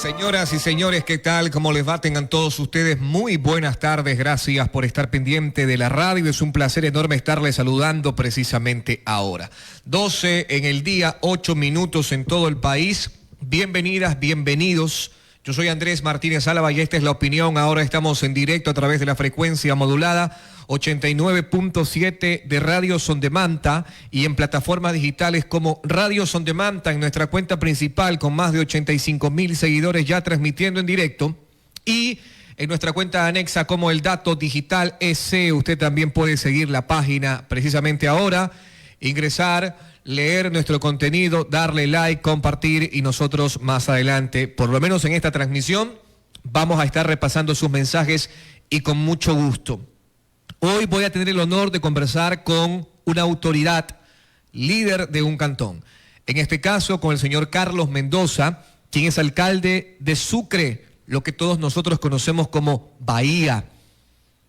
Señoras y señores, ¿qué tal? ¿Cómo les va? Tengan todos ustedes muy buenas tardes. Gracias por estar pendiente de la radio. Es un placer enorme estarles saludando precisamente ahora. 12 en el día, 8 minutos en todo el país. Bienvenidas, bienvenidos. Yo soy Andrés Martínez Álava y esta es la opinión. Ahora estamos en directo a través de la frecuencia modulada 89.7 de Radio Sondemanta y en plataformas digitales como Radio Sondemanta en nuestra cuenta principal con más de 85.000 seguidores ya transmitiendo en directo y en nuestra cuenta anexa como El Dato Digital EC. Usted también puede seguir la página precisamente ahora, ingresar, leer nuestro contenido, darle like, compartir y nosotros más adelante, por lo menos en esta transmisión, vamos a estar repasando sus mensajes y con mucho gusto. Hoy voy a tener el honor de conversar con una autoridad, líder de un cantón. En este caso, con el señor Carlos Mendoza, quien es alcalde de Sucre, lo que todos nosotros conocemos como Bahía.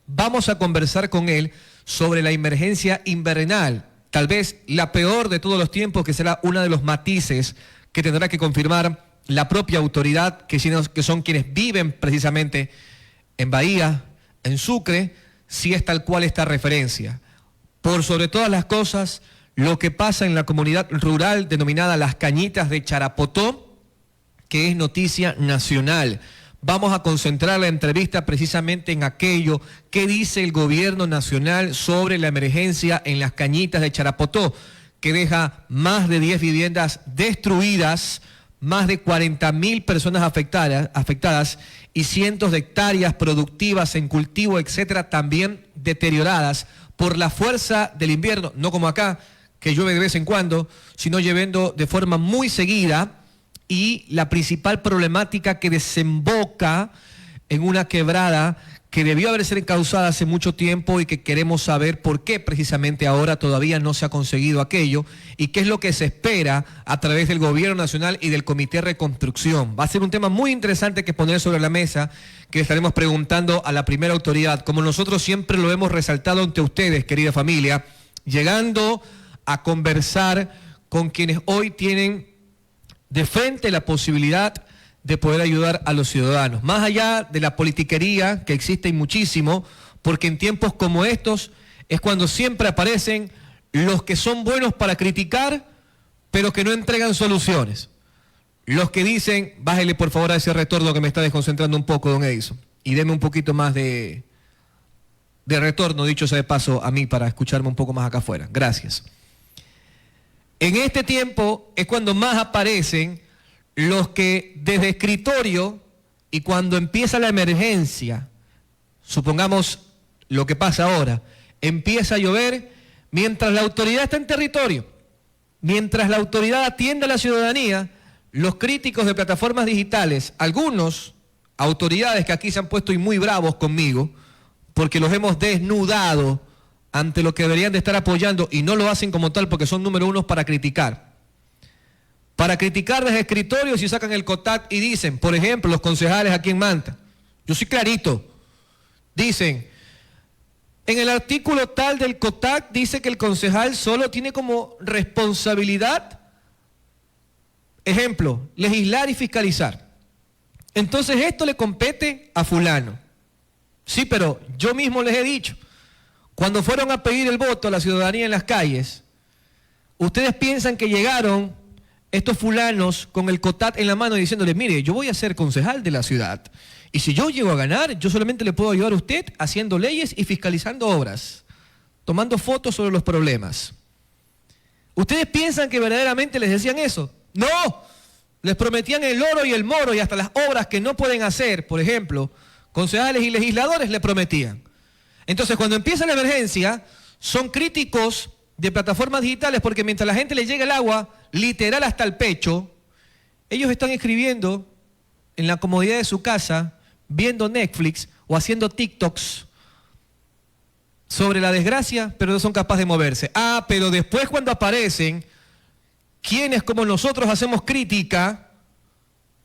Vamos a conversar con él sobre la emergencia invernal, tal vez la peor de todos los tiempos, que será uno de los matices que tendrá que confirmar la propia autoridad, que son quienes viven precisamente en Bahía, en Sucre, si es tal cual esta referencia. Por sobre todas las cosas, lo que pasa en la comunidad rural denominada Las Cañitas de Charapotó, que es noticia nacional. Vamos a concentrar la entrevista precisamente en aquello que dice el gobierno nacional sobre la emergencia en Las Cañitas de Charapotó, que deja más de 10 viviendas destruidas, más de 40.000 personas afectadas y cientos de hectáreas productivas en cultivo, etcétera, también deterioradas por la fuerza del invierno, no como acá, que llueve de vez en cuando, sino lloviendo de forma muy seguida. Y la principal problemática que desemboca en una quebrada que debió haber sido encauzada hace mucho tiempo y que queremos saber por qué precisamente ahora todavía no se ha conseguido aquello y qué es lo que se espera a través del gobierno nacional y del Comité de Reconstrucción. Va a ser un tema muy interesante que poner sobre la mesa, que estaremos preguntando a la primera autoridad, como nosotros siempre lo hemos resaltado ante ustedes, querida familia, llegando a conversar con quienes hoy tienen de frente la posibilidad de poder ayudar a los ciudadanos, más allá de la politiquería que existe y muchísimo, porque en tiempos como estos es cuando siempre aparecen los que son buenos para criticar, pero que no entregan soluciones. Los que dicen, bájele por favor a ese retorno que me está desconcentrando un poco, don Edison, y deme un poquito más de retorno, dicho sea de paso, a mí para escucharme un poco más acá afuera. Gracias. En este tiempo es cuando más aparecen los que desde escritorio y cuando empieza la emergencia, supongamos lo que pasa ahora, empieza a llover mientras la autoridad está en territorio, mientras la autoridad atiende a la ciudadanía, los críticos de plataformas digitales, algunos autoridades que aquí se han puesto y muy bravos conmigo, porque los hemos desnudado ante lo que deberían de estar apoyando y no lo hacen como tal porque son número uno para criticar. Para criticar desde escritorios y sacan el COTAC y dicen, por ejemplo, los concejales aquí en Manta, yo soy clarito, dicen, en el artículo tal del COTAC dice que el concejal solo tiene como responsabilidad, ejemplo, legislar y fiscalizar. Entonces esto le compete a fulano. Sí, pero yo mismo les he dicho, cuando fueron a pedir el voto a la ciudadanía en las calles, ustedes piensan que llegaron estos fulanos con el COTAT en la mano diciéndole, mire, yo voy a ser concejal de la ciudad y si yo llego a ganar, yo solamente le puedo ayudar a usted haciendo leyes y fiscalizando obras, tomando fotos sobre los problemas. ¿Ustedes piensan que verdaderamente les decían eso? ¡No! Les prometían el oro y el moro y hasta las obras que no pueden hacer, por ejemplo, concejales y legisladores le prometían. Entonces, cuando empieza la emergencia, son críticos de plataformas digitales porque mientras la gente le llega el agua, literal hasta el pecho, ellos están escribiendo en la comodidad de su casa, viendo Netflix o haciendo TikToks sobre la desgracia, pero no son capaces de moverse. Ah, pero después cuando aparecen, quienes como nosotros hacemos crítica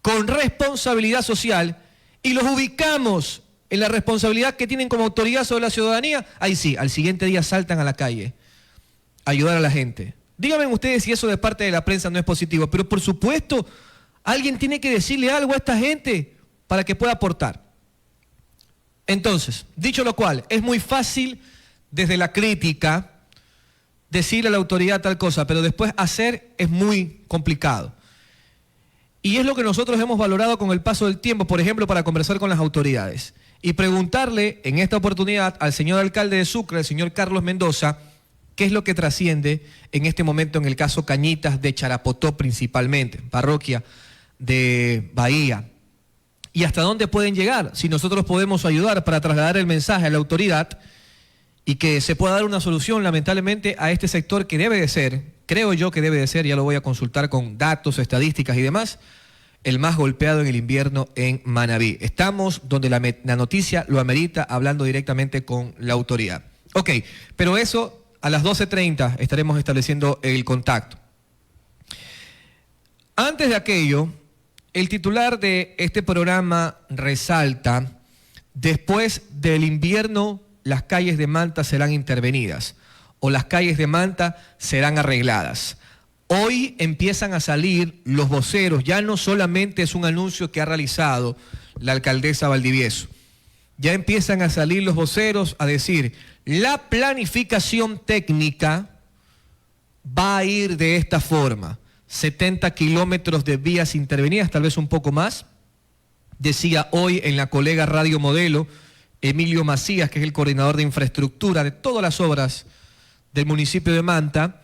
con responsabilidad social y los ubicamos en la responsabilidad que tienen como autoridad sobre la ciudadanía, ahí sí, al siguiente día saltan a la calle a ayudar a la gente. Díganme ustedes si eso de parte de la prensa no es positivo, pero por supuesto Alguien tiene que decirle algo a esta gente para que pueda aportar. Entonces, dicho lo cual, es muy fácil desde la crítica decirle a la autoridad tal cosa, pero después hacer es muy complicado. Y es lo que nosotros hemos valorado con el paso del tiempo, por ejemplo, para conversar con las autoridades. Y preguntarle en esta oportunidad al señor alcalde de Sucre, al señor Carlos Mendoza, qué es lo que trasciende en este momento en el caso Cañitas de Charapotó principalmente, parroquia de Bahía. Y hasta dónde pueden llegar, si nosotros podemos ayudar para trasladar el mensaje a la autoridad y que se pueda dar una solución lamentablemente a este sector que debe de ser, creo yo que debe de ser, ya lo voy a consultar con datos, estadísticas y demás, el más golpeado en el invierno en Manabí. Estamos donde la noticia lo amerita, hablando directamente con la autoridad. Ok, pero eso a las 12:30 estaremos estableciendo el contacto. Antes de aquello, el titular de este programa resalta: después del invierno, las calles de Manta serán intervenidas o las calles de Manta serán arregladas. Hoy empiezan a salir los voceros, ya no solamente es un anuncio que ha realizado la alcaldesa Valdivieso, ya empiezan a salir los voceros a decir: la planificación técnica va a ir de esta forma, 70 kilómetros de vías intervenidas, tal vez un poco más. Decía hoy en la colega Radio Modelo, Emilio Macías, que es el coordinador de infraestructura de todas las obras del municipio de Manta,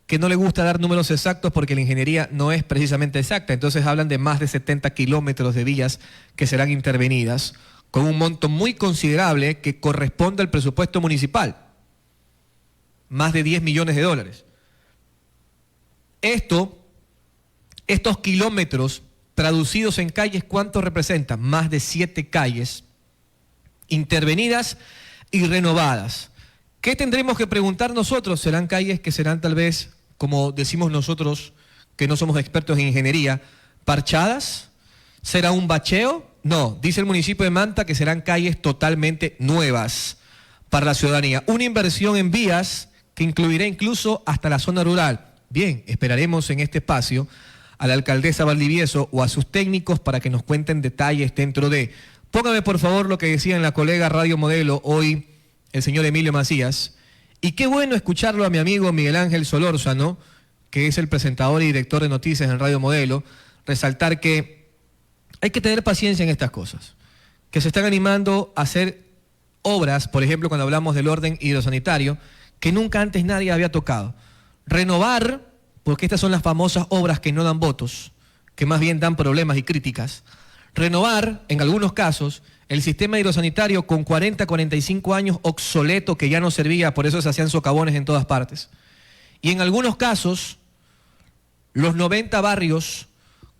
que no le gusta dar números exactos porque la ingeniería no es precisamente exacta. Entonces hablan de más de 70 kilómetros de vías que serán intervenidas, con un monto muy considerable que corresponde al presupuesto municipal, más de 10 millones de dólares. Estos kilómetros traducidos en calles, ¿cuánto representan? Más de 7 calles intervenidas y renovadas. ¿Qué tendremos que preguntar nosotros? ¿Serán calles que serán tal vez, como decimos nosotros, que no somos expertos en ingeniería, parchadas? ¿Será un bacheo? No, dice el municipio de Manta que serán calles totalmente nuevas para la ciudadanía. Una inversión en vías que incluirá incluso hasta la zona rural. Bien, esperaremos en este espacio a la alcaldesa Valdivieso o a sus técnicos para que nos cuenten detalles dentro de... Póngame por favor lo que decía en la colega Radio Modelo hoy el señor Emilio Macías. Y qué bueno escucharlo a mi amigo Miguel Ángel Solórzano, que es el presentador y director de noticias en Radio Modelo, resaltar que hay que tener paciencia en estas cosas, que se están animando a hacer obras, por ejemplo, cuando hablamos del orden hidrosanitario, que nunca antes nadie había tocado. Renovar, porque estas son las famosas obras que no dan votos, que más bien dan problemas y críticas. Renovar, en algunos casos, el sistema hidrosanitario con 40, 45 años obsoleto que ya no servía, por eso se hacían socavones en todas partes. Y en algunos casos, los 90 barrios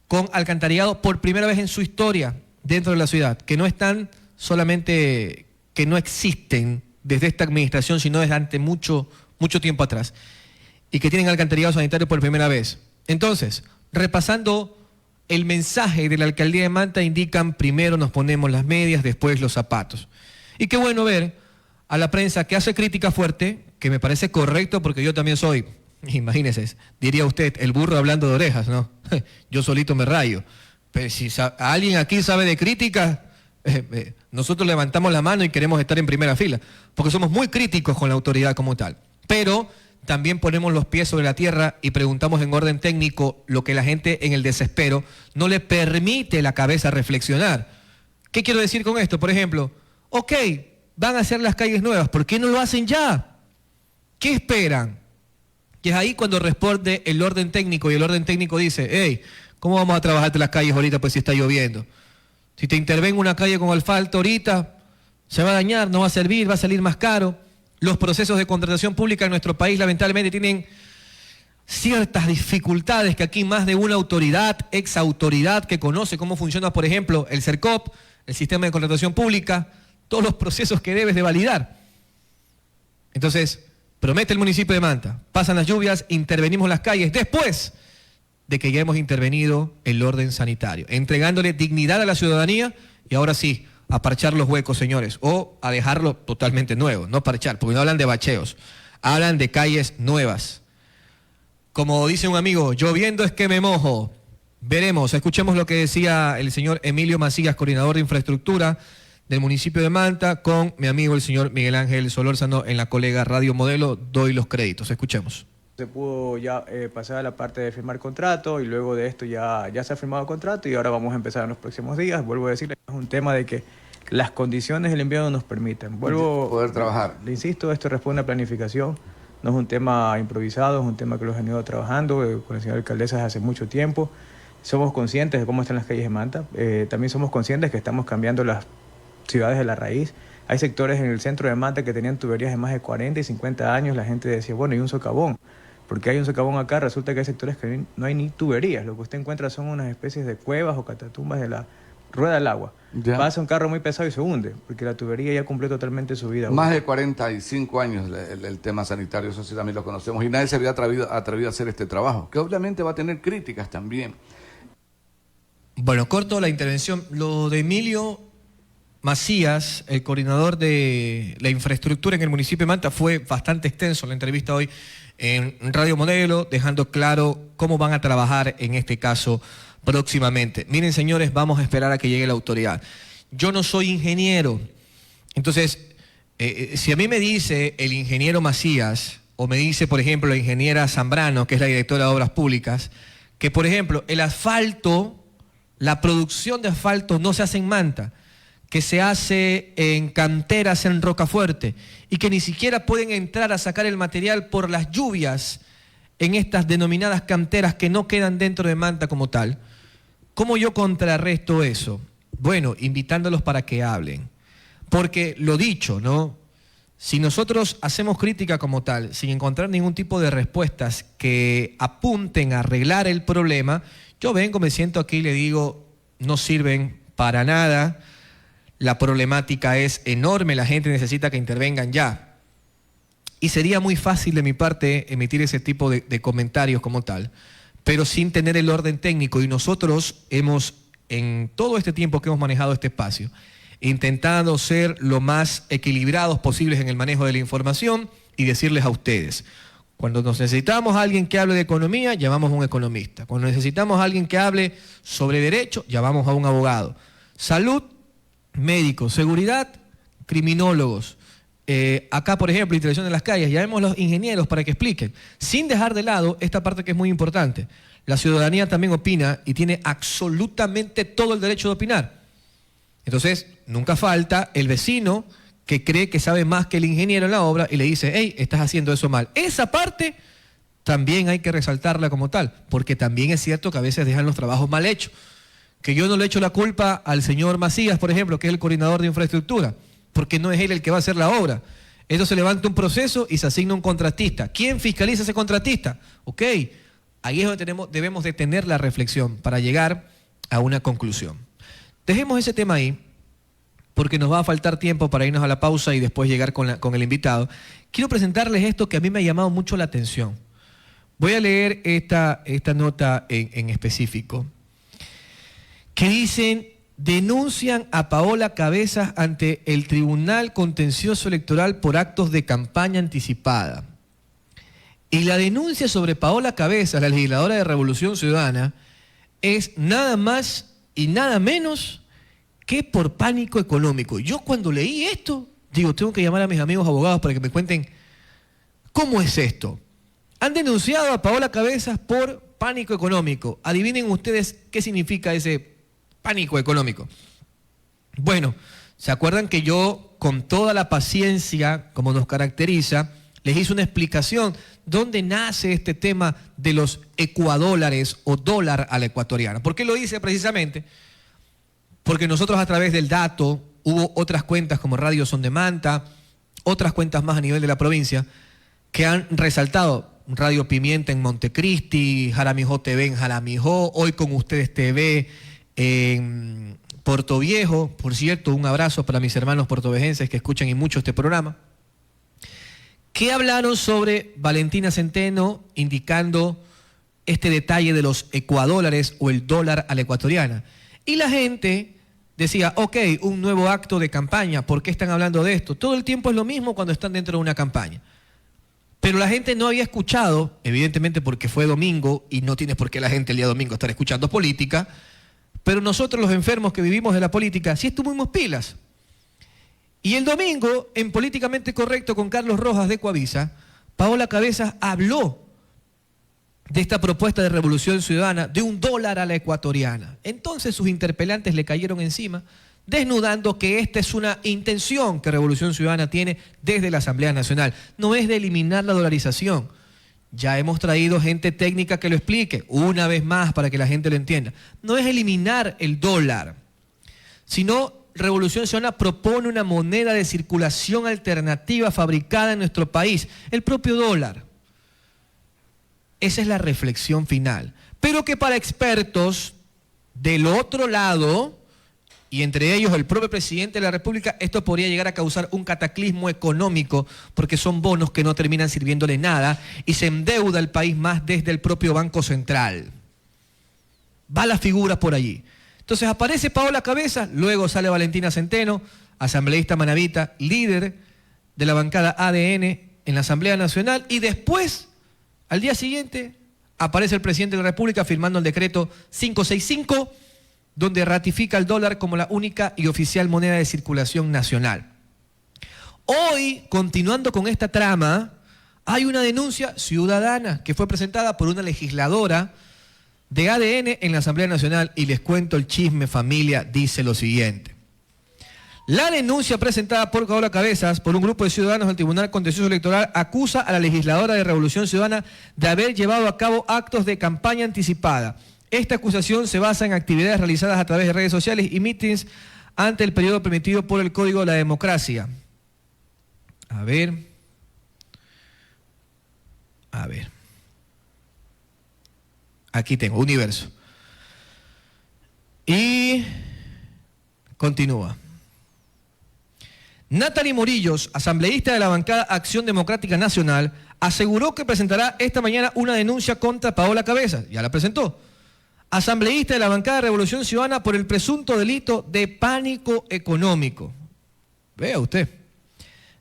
con alcantarillado por primera vez en su historia dentro de la ciudad, que no están solamente, que no existen desde esta administración, sino desde ante mucho tiempo atrás, y que tienen alcantarillado sanitario por primera vez. Entonces, repasando el mensaje de la alcaldía de Manta, indican: primero nos ponemos las medias, después los zapatos. Y qué bueno ver a la prensa que hace crítica fuerte, que me parece correcto porque yo también soy, imagínese, diría usted, el burro hablando de orejas, ¿no? Yo solito me rayo. Pero si alguien aquí sabe de crítica, nosotros levantamos la mano y queremos estar en primera fila, porque somos muy críticos con la autoridad como tal. Pero también ponemos los pies sobre la tierra y preguntamos en orden técnico lo que la gente en el desespero no le permite la cabeza reflexionar. ¿Qué quiero decir con esto? Por ejemplo, ok, van a hacer las calles nuevas, ¿por qué no lo hacen ya? ¿Qué esperan? Y es ahí cuando responde el orden técnico, y el orden técnico dice: hey, ¿cómo vamos a trabajarte las calles ahorita pues si está lloviendo? Si te intervengo una calle con asfalto ahorita, se va a dañar, no va a servir, va a salir más caro. Los procesos de contratación pública en nuestro país lamentablemente tienen ciertas dificultades que aquí más de una autoridad, exautoridad que conoce cómo funciona, por ejemplo, el CERCOP, el sistema de contratación pública, todos los procesos que debes de validar. Entonces, promete el municipio de Manta, pasan las lluvias, intervenimos las calles, después de que ya hemos intervenido el orden sanitario, entregándole dignidad a la ciudadanía, y ahora sí, a parchar los huecos, señores, o a dejarlo totalmente nuevo, no parchar, porque no hablan de bacheos, hablan de calles nuevas. Como dice un amigo, lloviendo es que me mojo. Veremos, escuchemos lo que decía el señor Emilio Macías, coordinador de infraestructura del municipio de Manta, con mi amigo el señor Miguel Ángel Solórzano en la colega Radio Modelo. Doy los créditos, escuchemos. Se pudo ya pasar a la parte de firmar contrato y luego de esto ya se ha firmado contrato y ahora vamos a empezar en los próximos días. Vuelvo a decirle, es un tema de que las condiciones del envío no nos permiten. Poder trabajar. Le insisto, esto responde a planificación, no es un tema improvisado, es un tema que los han ido trabajando con la señora alcaldesa desde hace mucho tiempo. Somos conscientes de cómo están las calles de Manta, también somos conscientes que estamos cambiando las ciudades de la raíz. Hay sectores en el centro de Manta que tenían tuberías de más de 40 y 50 años, la gente decía, bueno, y un socavón. Porque hay un socavón acá, resulta que hay sectores que no hay ni tuberías, lo que usted encuentra son unas especies de cuevas o catatumbas de la rueda del agua. Ya. Pasa un carro muy pesado y se hunde, porque la tubería ya cumplió totalmente su vida. Más de 45 años el tema sanitario, eso sí también lo conocemos, y nadie se había atrevido a hacer este trabajo, que obviamente va a tener críticas también. Bueno, corto la intervención. Lo de Emilio Macías, el coordinador de la infraestructura en el municipio de Manta, fue bastante extenso la entrevista hoy en Radio Modelo, dejando claro cómo van a trabajar en este caso próximamente. Miren, señores, vamos a esperar a que llegue la autoridad. Yo no soy ingeniero, entonces, si a mí me dice el ingeniero Macías, o me dice, por ejemplo, la ingeniera Zambrano, que es la directora de Obras Públicas, que, por ejemplo, el asfalto, la producción de asfalto no se hace en Manta, que se hace en canteras en Rocafuerte y que ni siquiera pueden entrar a sacar el material por las lluvias en estas denominadas canteras que no quedan dentro de Manta como tal. ¿Cómo yo contrarresto eso? Bueno, invitándolos para que hablen. Porque lo dicho, ¿no? Si nosotros hacemos crítica como tal, sin encontrar ningún tipo de respuestas que apunten a arreglar el problema, yo vengo, me siento aquí y le digo, no sirven para nada. La problemática es enorme, la gente necesita que intervengan ya. Y sería muy fácil de mi parte emitir ese tipo de comentarios como tal, pero sin tener el orden técnico. Y nosotros hemos, en todo este tiempo que hemos manejado este espacio, intentado ser lo más equilibrados posibles en el manejo de la información y decirles a ustedes, cuando nos necesitamos a alguien que hable de economía, llamamos a un economista. Cuando necesitamos a alguien que hable sobre derecho, llamamos a un abogado. Salud, médicos, seguridad, criminólogos. Acá, por ejemplo, intervención en las calles, llamemos a los ingenieros para que expliquen, sin dejar de lado esta parte que es muy importante. La ciudadanía también opina y tiene absolutamente todo el derecho de opinar. Entonces, nunca falta el vecino que cree que sabe más que el ingeniero en la obra y le dice, hey, estás haciendo eso mal. Esa parte también hay que resaltarla como tal, porque también es cierto que a veces dejan los trabajos mal hechos. Que yo no le echo la culpa al señor Macías, por ejemplo, que es el coordinador de infraestructura, porque no es él el que va a hacer la obra. Entonces se levanta un proceso y se asigna un contratista. ¿Quién fiscaliza a ese contratista? Ok, ahí es donde debemos de tener la reflexión para llegar a una conclusión. Dejemos ese tema ahí, porque nos va a faltar tiempo para irnos a la pausa y después llegar con el invitado. Quiero presentarles esto que a mí me ha llamado mucho la atención. Voy a leer esta nota en específico, que dicen, denuncian a Paola Cabezas ante el Tribunal Contencioso Electoral por actos de campaña anticipada. Y la denuncia sobre Paola Cabezas, la legisladora de Revolución Ciudadana, es nada más y nada menos que por pánico económico. Yo cuando leí esto, digo, tengo que llamar a mis amigos abogados para que me cuenten cómo es esto. Han denunciado a Paola Cabezas por pánico económico. Adivinen ustedes qué significa ese pánico económico. Bueno, ¿se acuerdan que yo, con toda la paciencia, como nos caracteriza, les hice una explicación dónde nace este tema de los ecuadólares o dólar a la ecuatoriana? ¿Por qué lo hice precisamente? Porque nosotros a través del dato, hubo otras cuentas como Radio Son de Manta, otras cuentas más a nivel de la provincia, que han resaltado Radio Pimienta en Montecristi, Jaramijó TV en Jaramijó, Hoy con Ustedes TV en Puerto Viejo. Por cierto, un abrazo para mis hermanos portovejenses que escuchan y mucho este programa, que hablaron sobre Valentina Centeno, indicando este detalle de los ecuadólares o el dólar a la ecuatoriana. Y la gente decía, ok, un nuevo acto de campaña, ¿por qué están hablando de esto? Todo el tiempo es lo mismo cuando están dentro de una campaña. Pero la gente no había escuchado, evidentemente porque fue domingo y no tiene por qué la gente el día domingo estar escuchando política, pero nosotros los enfermos que vivimos de la política sí estuvimos pilas. Y el domingo, en Políticamente Correcto con Carlos Rojas de Coavisa, Paola Cabezas habló de esta propuesta de Revolución Ciudadana de $1 a la ecuatoriana. Entonces sus interpelantes le cayeron encima, desnudando que esta es una intención que Revolución Ciudadana tiene desde la Asamblea Nacional. No es de eliminar la dolarización. Ya hemos traído gente técnica que lo explique, una vez más para que la gente lo entienda. No es eliminar el dólar, sino Revolución Ciudadana propone una moneda de circulación alternativa fabricada en nuestro país, el propio dólar. Esa es la reflexión final. Pero que para expertos del otro lado, y entre ellos el propio presidente de la República, esto podría llegar a causar un cataclismo económico porque son bonos que no terminan sirviéndole nada y se endeuda el país más desde el propio Banco Central. Va la figura por allí. Entonces aparece Paola Cabezas, luego sale Valentina Centeno, asambleísta manabita, líder de la bancada ADN en la Asamblea Nacional, y después, al día siguiente, aparece el presidente de la República firmando el decreto 565, donde ratifica el dólar como la única y oficial moneda de circulación nacional. Hoy, continuando con esta trama, hay una denuncia ciudadana que fue presentada por una legisladora de ADN en la Asamblea Nacional, y les cuento el chisme, familia. Dice lo siguiente: la denuncia presentada por Paola Cabezas por un grupo de ciudadanos al Tribunal Contencioso Electoral acusa a la legisladora de Revolución Ciudadana de haber llevado a cabo actos de campaña anticipada. Esta acusación se basa en actividades realizadas a través de redes sociales y mítines ante el periodo permitido por el Código de la Democracia. A ver. Aquí tengo, Universo. Y continúa. Natalie Morillos, asambleísta de la bancada Acción Democrática Nacional, aseguró que presentará esta mañana una denuncia contra Paola Cabezas. Ya la presentó. Asambleísta de la bancada Revolución Ciudadana por el presunto delito de pánico económico. Vea usted.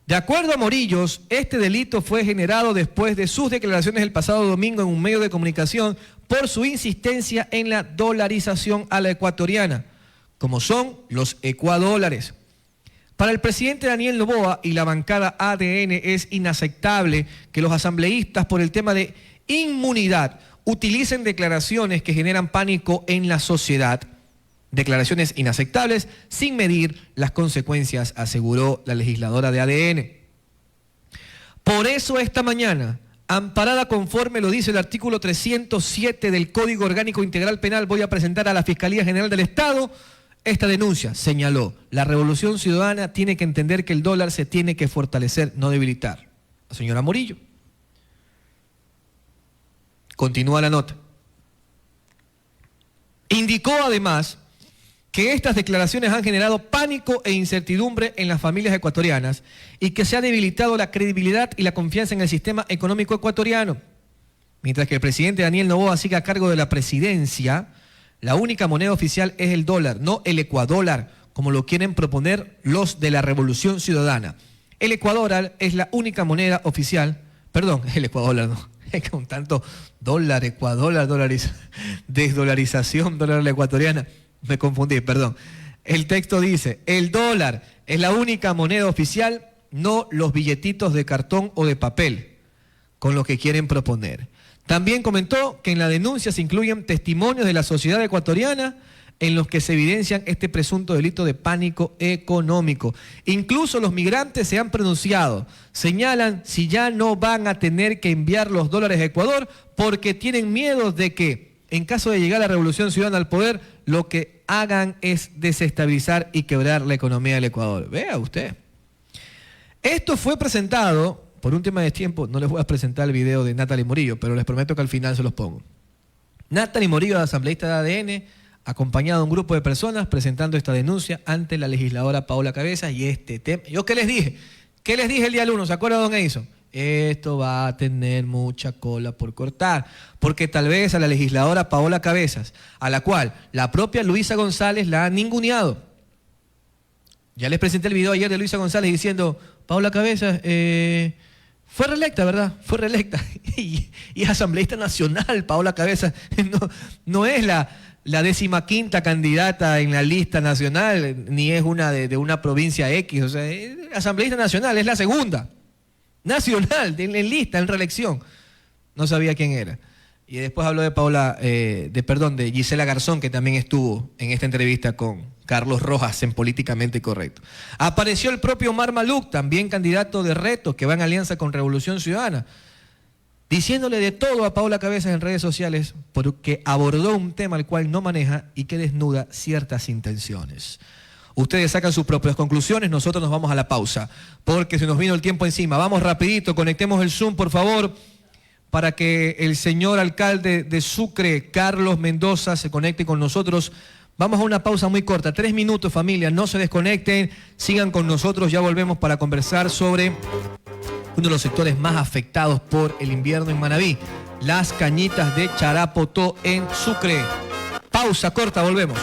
De acuerdo a Morillos, este delito fue generado después de sus declaraciones el pasado domingo en un medio de comunicación por su insistencia en la dolarización a la ecuatoriana, como son los ecuadólares. Para el presidente Daniel Noboa y la bancada ADN es inaceptable que los asambleístas, por el tema de inmunidad, utilicen declaraciones que generan pánico en la sociedad. Declaraciones inaceptables sin medir las consecuencias, aseguró la legisladora de ADN. Por eso esta mañana, amparada conforme lo dice el artículo 307 del Código Orgánico Integral Penal, voy a presentar a la Fiscalía General del Estado esta denuncia. Señaló: la Revolución Ciudadana tiene que entender que el dólar se tiene que fortalecer, no debilitar. La señora Morillo. Continúa la nota. Indicó además que estas declaraciones han generado pánico e incertidumbre en las familias ecuatorianas y que se ha debilitado la credibilidad y la confianza en el sistema económico ecuatoriano. Mientras que el presidente Daniel Noboa sigue a cargo de la presidencia, la única moneda oficial es el dólar, no el ecuadólar, como lo quieren proponer los de la Revolución Ciudadana. El ecuadólar es la única moneda oficial, perdón, el ecuadólar no, es con tanto dólar, ecuadólar, desdolarización, dólar a la ecuatoriana. Me confundí, perdón. El texto dice: el dólar es la única moneda oficial, no los billetitos de cartón o de papel, con lo que quieren proponer. También comentó que en la denuncia se incluyen testimonios de la sociedad ecuatoriana en los que se evidencian este presunto delito de pánico económico. Incluso los migrantes se han pronunciado, señalan si ya no van a tener que enviar los dólares a Ecuador porque tienen miedo de que, en caso de llegar la Revolución Ciudadana al poder, lo que hagan es desestabilizar y quebrar la economía del Ecuador. Vea usted. Esto fue presentado, por un tema de tiempo, no les voy a presentar el video de Natalie Morillo, pero les prometo que al final se los pongo. Natalie Morillo, asambleísta de ADN, acompañado de un grupo de personas presentando esta denuncia ante la legisladora Paola Cabezas y este tema. ¿Yo qué les dije? ¿Qué les dije el día 1? ¿Se acuerda, don Edison? Esto va a tener mucha cola por cortar, porque tal vez a la legisladora Paola Cabezas, a la cual la propia Luisa González la ha ninguneado. Ya les presenté el video ayer de Luisa González diciendo: Paola Cabezas, Fue reelecta, ¿verdad? Fue reelecta. Y es asambleísta nacional, Paola Cabezas. No es la 15ª candidata en la lista nacional, ni es una de una provincia X. O sea, es asambleísta nacional, es la segunda. Nacional, en lista, en reelección. No sabía quién era. Y después habló de de Gisela Garzón, que también estuvo en esta entrevista con Carlos Rojas en Políticamente Correcto. Apareció el propio Omar Maluc, también candidato de Reto, que va en alianza con Revolución Ciudadana, diciéndole de todo a Paola Cabezas en redes sociales porque abordó un tema al cual no maneja y que desnuda ciertas intenciones. Ustedes sacan sus propias conclusiones, nosotros nos vamos a la pausa, porque se nos vino el tiempo encima. Vamos rapidito, conectemos el Zoom, por favor, para que el señor alcalde de Sucre, Carlos Mendoza, se conecte con nosotros. Vamos a una pausa muy corta, 3 minutos, familia, no se desconecten, sigan con nosotros, ya volvemos para conversar sobre uno de los sectores más afectados por el invierno en Manabí, las cañitas de Charapotó en Sucre. Pausa corta, volvemos.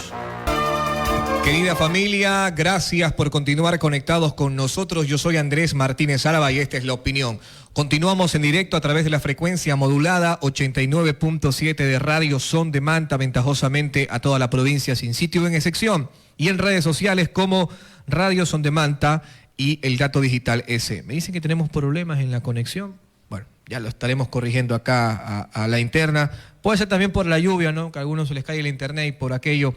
Querida familia, gracias por continuar conectados con nosotros. Yo soy Andrés Martínez Álava y esta es La Opinión. Continuamos en directo a través de la frecuencia modulada 89.7 de Radio Son de Manta, ventajosamente a toda la provincia sin sitio en excepción. Y en redes sociales como Radio Son de Manta y El Gato Digital S. Me dicen que tenemos problemas en la conexión. Bueno, ya lo estaremos corrigiendo acá a la interna. Puede ser también por la lluvia, ¿no? Que a algunos se les cae el internet y por aquello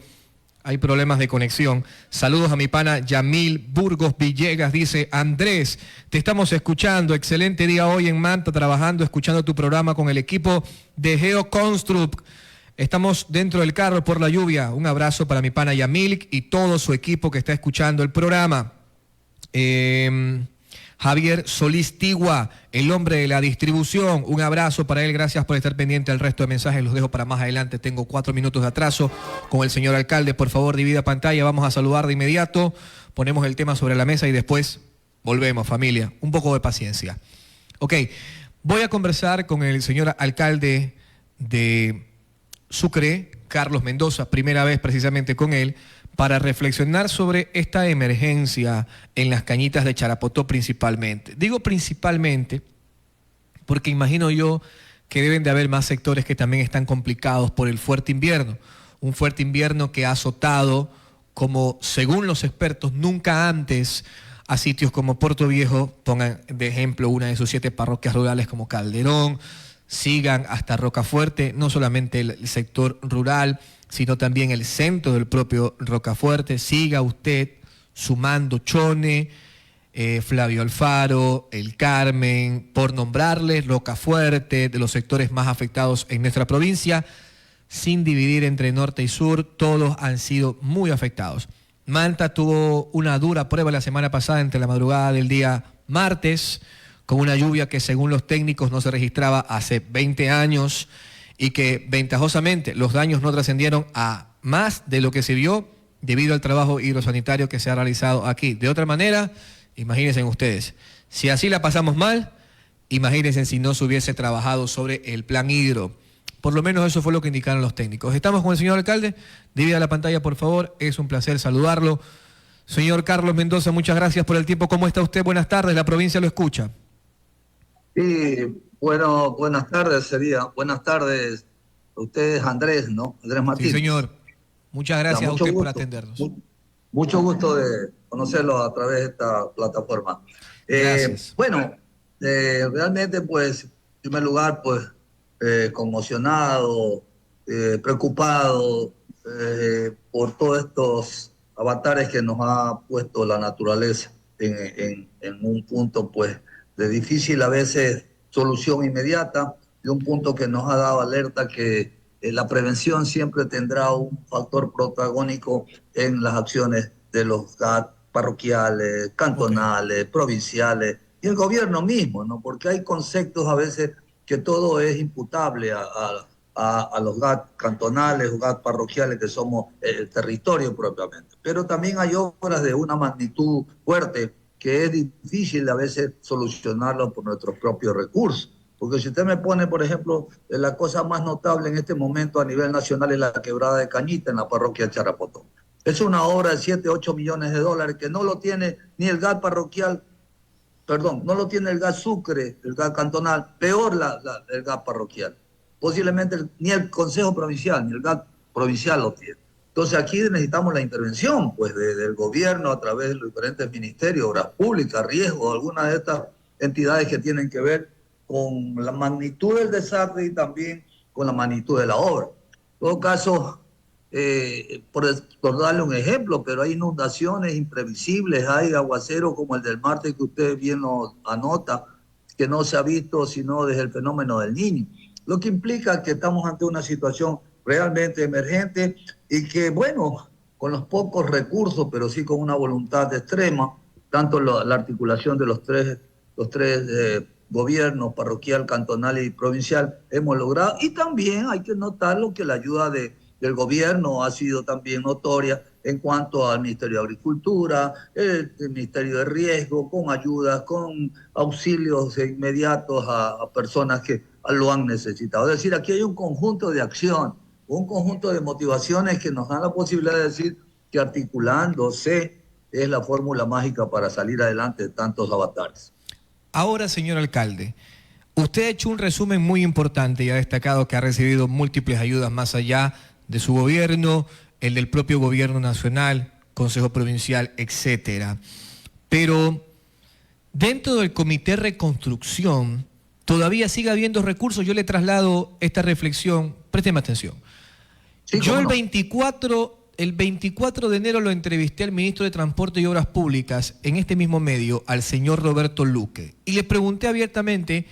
hay problemas de conexión. Saludos a mi pana Yamil Burgos Villegas. Dice, Andrés, te estamos escuchando. Excelente día hoy en Manta, trabajando, escuchando tu programa con el equipo de GeoConstruct. Estamos dentro del carro por la lluvia. Un abrazo para mi pana Yamil y todo su equipo que está escuchando el programa. Javier Solís Tigua, el hombre de la distribución, un abrazo para él, gracias por estar pendiente. El resto de mensajes los dejo para más adelante, tengo 4 minutos de atraso con el señor alcalde. Por favor, divida pantalla, vamos a saludar de inmediato, ponemos el tema sobre la mesa y después volvemos, familia, un poco de paciencia. Ok, voy a conversar con el señor alcalde de Sucre, Carlos Mendoza, primera vez precisamente con él, para reflexionar sobre esta emergencia en las cañitas de Charapotó principalmente. Digo principalmente porque imagino yo que deben de haber más sectores que también están complicados por el fuerte invierno. Un fuerte invierno que ha azotado, como según los expertos, nunca antes a sitios como Puerto Viejo, pongan de ejemplo una de sus 7 parroquias rurales como Calderón, sigan hasta Rocafuerte, no solamente el sector rural, sino también el centro del propio Rocafuerte. Siga usted sumando Chone, Flavio Alfaro, El Carmen, por nombrarles, Rocafuerte, de los sectores más afectados en nuestra provincia, sin dividir entre norte y sur, todos han sido muy afectados. Manta tuvo una dura prueba la semana pasada entre la madrugada del día martes, con una lluvia que según los técnicos no se registraba hace 20 años, y que ventajosamente los daños no trascendieron a más de lo que se vio debido al trabajo hidrosanitario que se ha realizado aquí. De otra manera, imagínense ustedes, si así la pasamos mal, imagínense si no se hubiese trabajado sobre el plan hidro. Por lo menos eso fue lo que indicaron los técnicos. Estamos con el señor alcalde, divida la pantalla por favor, es un placer saludarlo. Señor Carlos Mendoza, muchas gracias por el tiempo. ¿Cómo está usted? Buenas tardes, la provincia lo escucha. Sí, bueno, buenas tardes buenas tardes a ustedes, Andrés, ¿no? Andrés Martínez. Sí, señor. Muchas gracias a usted por atendernos. Mucho gusto de conocerlo a través de esta plataforma. Gracias. Realmente, pues, en primer lugar, pues, conmocionado, preocupado por todos estos avatares que nos ha puesto la naturaleza en un punto, pues, de difícil a veces solución inmediata, y un punto que nos ha dado alerta que la prevención siempre tendrá un factor protagónico en las acciones de los GAT parroquiales, cantonales, provinciales y el gobierno mismo, ¿no? Porque hay conceptos a veces que todo es imputable a los GAT cantonales o GAT parroquiales, que somos el territorio propiamente. Pero también hay obras de una magnitud fuerte que es difícil a veces solucionarlo por nuestros propios recursos. Porque si usted me pone, por ejemplo, la cosa más notable en este momento a nivel nacional es la quebrada de Cañita en la parroquia de Charapotó. Es una obra de 7, 8 millones de dólares que no lo tiene ni el GAT parroquial perdón, no lo tiene el gas Sucre, el gas cantonal, peor el gas parroquial. Posiblemente ni el Consejo Provincial, ni el gas provincial lo tiene. Entonces aquí necesitamos la intervención pues, del gobierno a través de los diferentes ministerios, obras públicas, riesgos, algunas de estas entidades que tienen que ver con la magnitud del desastre y también con la magnitud de la obra. En todo caso, por darle un ejemplo, pero hay inundaciones imprevisibles, hay aguaceros como el del martes que usted bien nos anota, que no se ha visto sino desde el fenómeno del Niño, lo que implica que estamos ante una situación realmente emergente y que, bueno, con los pocos recursos, pero sí con una voluntad extrema, tanto la articulación de los tres gobiernos, parroquial, cantonal y provincial, hemos logrado. Y también hay que notarlo que la ayuda del gobierno ha sido también notoria en cuanto al Ministerio de Agricultura, el Ministerio de Riesgo, con ayudas, con auxilios inmediatos a personas que lo han necesitado. Es decir, aquí hay un conjunto de acción, un conjunto de motivaciones que nos dan la posibilidad de decir que articulándose es la fórmula mágica para salir adelante de tantos avatares. Ahora, señor alcalde, usted ha hecho un resumen muy importante y ha destacado que ha recibido múltiples ayudas más allá de su gobierno, el del propio gobierno nacional, Consejo Provincial, etcétera. Pero dentro del Comité Reconstrucción todavía sigue habiendo recursos. Yo le traslado esta reflexión, présteme atención. Sí, Yo el no. 24 de enero lo entrevisté al ministro de Transporte y Obras Públicas en este mismo medio, al señor Roberto Luque, y le pregunté abiertamente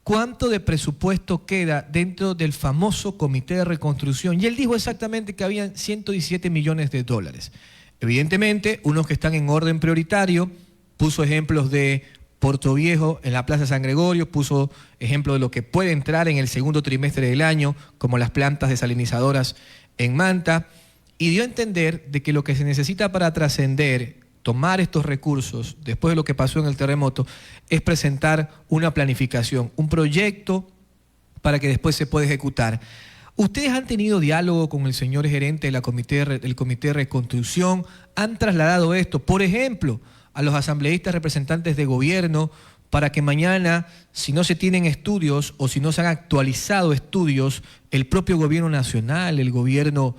cuánto de presupuesto queda dentro del famoso Comité de Reconstrucción, y él dijo exactamente que habían 117 millones de dólares. Evidentemente, unos que están en orden prioritario, puso ejemplos de Puerto Viejo en la Plaza San Gregorio, puso ejemplo de lo que puede entrar en el segundo trimestre del año, como las plantas desalinizadoras en Manta, y dio a entender de que lo que se necesita para trascender, tomar estos recursos, después de lo que pasó en el terremoto, es presentar una planificación, un proyecto para que después se pueda ejecutar. ¿Ustedes han tenido diálogo con el señor gerente del Comité de Reconstrucción? ¿Han trasladado esto, por ejemplo, a los asambleístas representantes de gobierno para que mañana, si no se tienen estudios o si no se han actualizado estudios, el propio gobierno nacional, el gobierno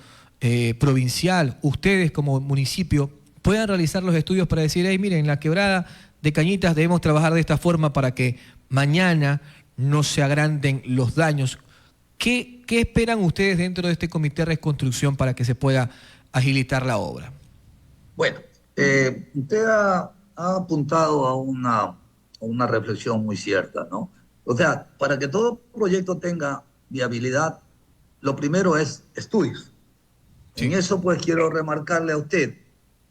provincial, ustedes como municipio, puedan realizar los estudios para decir, hey, miren, en la quebrada de Cañitas debemos trabajar de esta forma para que mañana no se agranden los daños? ¿Qué esperan ustedes dentro de este Comité de Reconstrucción para que se pueda agilitar la obra? Bueno, usted ha apuntado a una reflexión muy cierta, ¿no? O sea, para que todo proyecto tenga viabilidad, lo primero es estudios. Sí. En eso, pues, quiero remarcarle a usted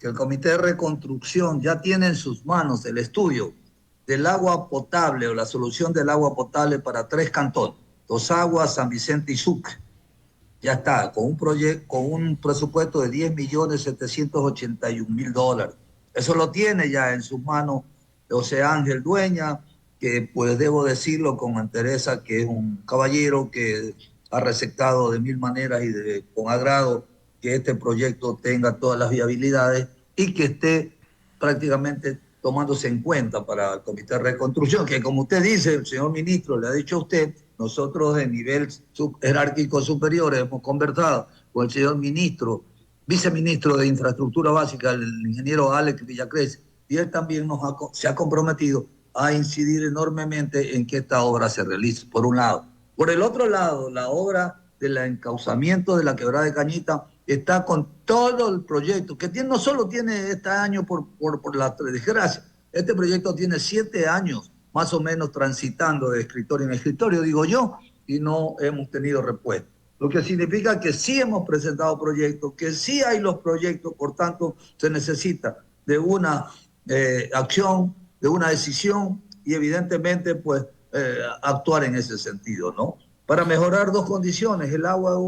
que el Comité de Reconstrucción ya tiene en sus manos el estudio del agua potable o la solución del agua potable para 3 cantones, Dos Aguas, San Vicente y Sucre. Ya está, con un presupuesto de $10.781.000 dólares. Eso lo tiene ya en sus manos José Ángel Dueña, que pues debo decirlo con entereza que es un caballero que ha receptado de 1000 maneras y con agrado que este proyecto tenga todas las viabilidades y que esté prácticamente tomándose en cuenta para el Comité de Reconstrucción, que como usted dice, el señor ministro le ha dicho a usted, nosotros de nivel jerárquico superior hemos conversado con el señor ministro, viceministro de Infraestructura Básica, el ingeniero Alex Villacrés, y él también se ha comprometido a incidir enormemente en que esta obra se realice, por un lado. Por el otro lado, la obra del encauzamiento de la quebrada de Cañita está con todo el proyecto, que no solo tiene este año por la desgracia, este proyecto tiene 7 años más o menos transitando de escritorio en escritorio, digo yo, y no hemos tenido respuesta. Lo que significa que sí hemos presentado proyectos, que sí hay los proyectos, por tanto se necesita de una acción, de una decisión y evidentemente pues actuar en ese sentido, ¿no? Para mejorar 2 condiciones, el agua es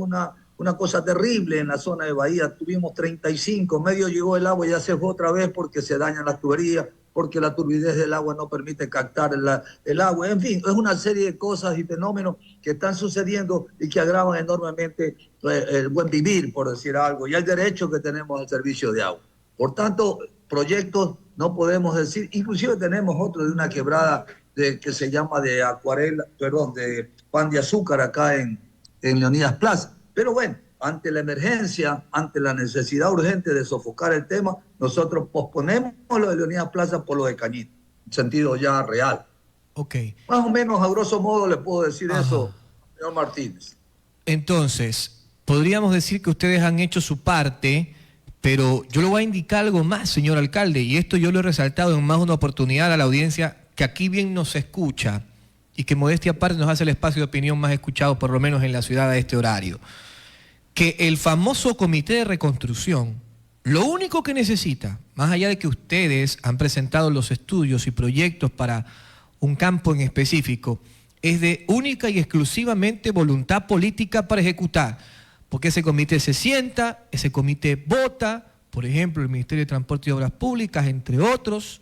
una cosa terrible en la zona de Bahía, tuvimos 35, medio llegó el agua y ya se fue otra vez porque se dañan las tuberías, porque la turbidez del agua no permite captar el agua. En fin, es una serie de cosas y fenómenos que están sucediendo y que agravan enormemente el buen vivir, por decir algo, y el derecho que tenemos al servicio de agua. Por tanto, proyectos no podemos decir, inclusive tenemos otro de una quebrada que se llama de acuarela, perdón, de pan de azúcar acá en Leonidas Plaza. Pero bueno, ante la emergencia, ante la necesidad urgente de sofocar el tema, nosotros posponemos lo de Leonidas Plaza por lo de Cañita, en sentido ya real. Ok. Más o menos, a grosso modo, le puedo decir Ajá. eso, señor Martínez. Entonces, podríamos decir que ustedes han hecho su parte, pero yo le voy a indicar algo más, señor alcalde, y esto yo lo he resaltado en más de una oportunidad a la audiencia que aquí bien nos escucha y que modestia aparte nos hace el espacio de opinión más escuchado, por lo menos en la ciudad a este horario. Que el famoso comité de reconstrucción, lo único que necesita, más allá de que ustedes han presentado los estudios y proyectos para un campo en específico, es de única y exclusivamente voluntad política para ejecutar, porque ese comité se sienta, ese comité vota, por ejemplo, el Ministerio de Transporte y Obras Públicas, entre otros,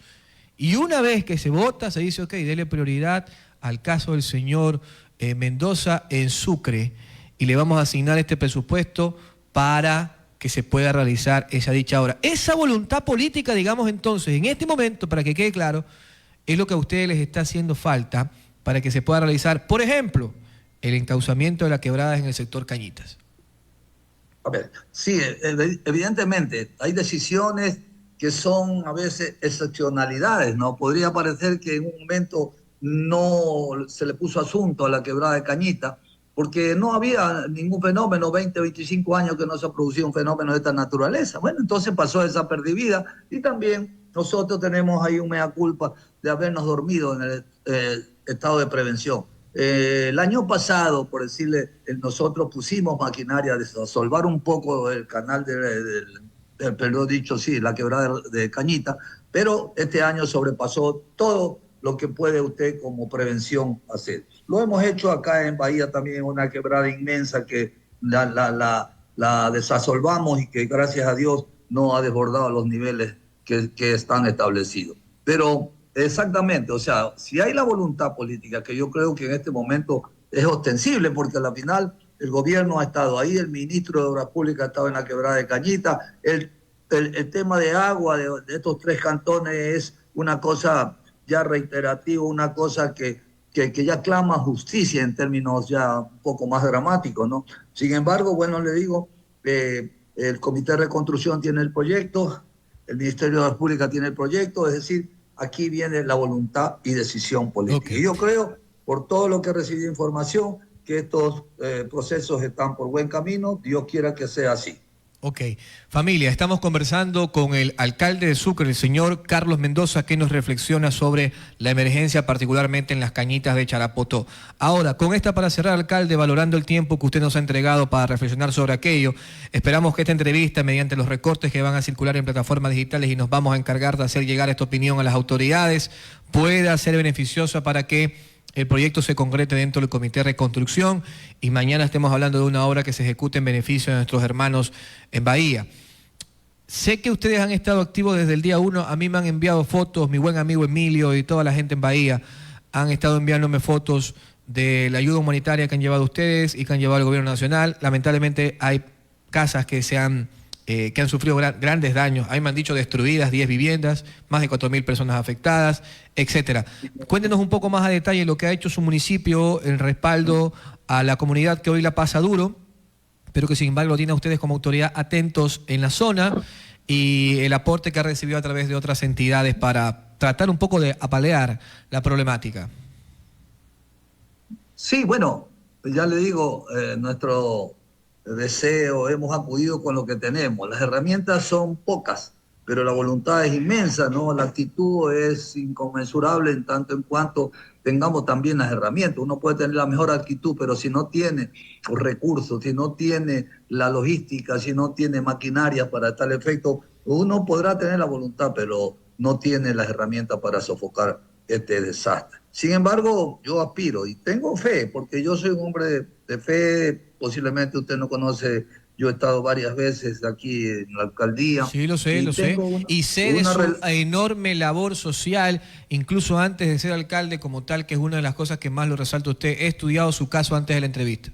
y una vez que se vota, se dice, ok, dele prioridad al caso del señor Mendoza en Sucre, y le vamos a asignar este presupuesto para que se pueda realizar esa dicha obra. Esa voluntad política, digamos entonces, en este momento, para que quede claro, es lo que a ustedes les está haciendo falta para que se pueda realizar, por ejemplo, el encauzamiento de las quebradas en el sector Cañitas. A ver, sí, evidentemente hay decisiones que son a veces excepcionalidades, ¿no? Podría parecer que en un momento no se le puso asunto a la quebrada de Cañita, porque no había ningún fenómeno, 20, 25 años que no se ha producido un fenómeno de esta naturaleza. Bueno, entonces pasó desapercibida y también nosotros tenemos ahí un mea culpa de habernos dormido en el estado de prevención. El año pasado, por decirle, nosotros pusimos maquinaria de desasolvar un poco el canal perdón dicho, sí, la quebrada de Cañita, pero este año sobrepasó todo lo que puede usted como prevención hacer. Lo hemos hecho acá en Bahía también, una quebrada inmensa que la desasolvamos y que gracias a Dios no ha desbordado los niveles que están establecidos. Pero exactamente, o sea, si hay la voluntad política, que yo creo que en este momento es ostensible, porque a la final el gobierno ha estado ahí, el ministro de Obras Públicas ha estado en la quebrada de Cañita, el tema de agua de estos 3 cantones es una cosa ya reiterativa, una cosa que ya clama justicia en términos ya un poco más dramáticos, ¿no? Sin embargo, bueno, le digo, el Comité de Reconstrucción tiene el proyecto, el Ministerio de Obras Públicas tiene el proyecto, es decir, aquí viene la voluntad y decisión política. Okay. Y yo creo, por todo lo que recibí información, que estos procesos están por buen camino. Dios quiera que sea así. Ok. Familia, estamos conversando con el alcalde de Sucre, el señor Carlos Mendoza, que nos reflexiona sobre la emergencia, particularmente en las Cañitas de Charapoto. Ahora, con esta para cerrar, alcalde, valorando el tiempo que usted nos ha entregado para reflexionar sobre aquello, esperamos que esta entrevista, mediante los recortes que van a circular en plataformas digitales y nos vamos a encargar de hacer llegar esta opinión a las autoridades, pueda ser beneficiosa para que el proyecto se concrete dentro del Comité de Reconstrucción y mañana estemos hablando de una obra que se ejecute en beneficio de nuestros hermanos en Bahía. Sé que ustedes han estado activos desde el día 1, a mí me han enviado fotos, mi buen amigo Emilio y toda la gente en Bahía han estado enviándome fotos de la ayuda humanitaria que han llevado ustedes y que han llevado el gobierno nacional. Lamentablemente hay casas que han sufrido grandes daños. Ahí me han dicho destruidas 10 viviendas, más de 4.000 personas afectadas, etcétera. Cuéntenos un poco más a detalle lo que ha hecho su municipio en respaldo a la comunidad que hoy la pasa duro, pero que sin embargo lo tiene a ustedes como autoridad atentos en la zona y el aporte que ha recibido a través de otras entidades para tratar un poco de apalear la problemática. Sí, bueno, ya le digo, nuestro deseo, hemos acudido con lo que tenemos. Las herramientas son pocas, pero la voluntad es inmensa, ¿no? La actitud es inconmensurable en tanto en cuanto tengamos también las herramientas. Uno puede tener la mejor actitud, pero si no tiene los recursos, si no tiene la logística, si no tiene maquinaria para tal efecto, uno podrá tener la voluntad, pero no tiene las herramientas para sofocar este desastre. Sin embargo, yo aspiro y tengo fe, porque yo soy un hombre de fe. Posiblemente usted no conoce, yo he estado varias veces aquí en la alcaldía. Sí, lo sé, y sé de su enorme labor social, incluso antes de ser alcalde como tal, que es una de las cosas que más lo resalta usted. He estudiado su caso antes de la entrevista.